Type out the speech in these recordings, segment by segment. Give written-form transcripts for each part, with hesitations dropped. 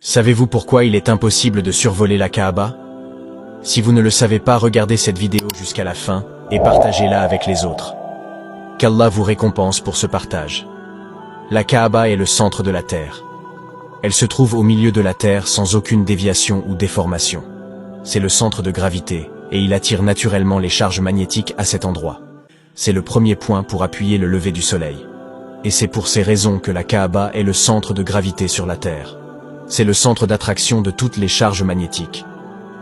Savez-vous pourquoi il est impossible de survoler la Kaaba? Si vous ne le savez pas, regardez cette vidéo jusqu'à la fin et partagez-la avec les autres. Qu'Allah vous récompense pour ce partage. La Kaaba est le centre de la Terre. Elle se trouve au milieu de la Terre sans aucune déviation ou déformation. C'est le centre de gravité et il attire naturellement les charges magnétiques à cet endroit. C'est le premier point pour appuyer le lever du soleil. Et c'est pour ces raisons que la Kaaba est le centre de gravité sur la Terre. C'est le centre d'attraction de toutes les charges magnétiques.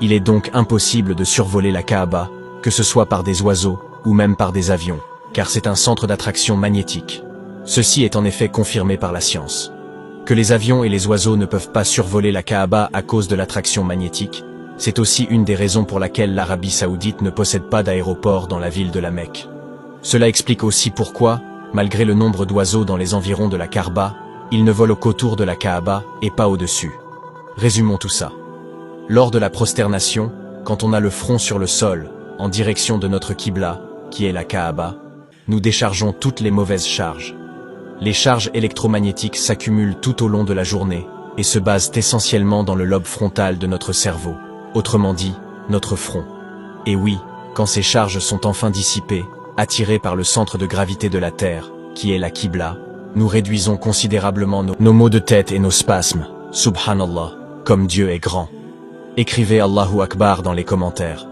Il est donc impossible de survoler la Kaaba, que ce soit par des oiseaux ou même par des avions, car c'est un centre d'attraction magnétique. Ceci est en effet confirmé par la science. Que les avions et les oiseaux ne peuvent pas survoler la Kaaba à cause de l'attraction magnétique, c'est aussi une des raisons pour laquelle l'Arabie Saoudite ne possède pas d'aéroport dans la ville de la Mecque. Cela explique aussi pourquoi, malgré le nombre d'oiseaux dans les environs de la Kaaba, ils ne volent qu'autour de la Kaaba et pas au-dessus. Résumons tout ça. Lors de la prosternation, quand on a le front sur le sol, en direction de notre Qibla, qui est la Kaaba, nous déchargeons toutes les mauvaises charges. Les charges électromagnétiques s'accumulent tout au long de la journée et se basent essentiellement dans le lobe frontal de notre cerveau, autrement dit, notre front. Et oui, quand ces charges sont enfin dissipées, attirées par le centre de gravité de la Terre, qui est la Qibla, nous réduisons considérablement nos maux de tête et nos spasmes. Subhanallah, comme Dieu est grand. Écrivez Allahu Akbar dans les commentaires.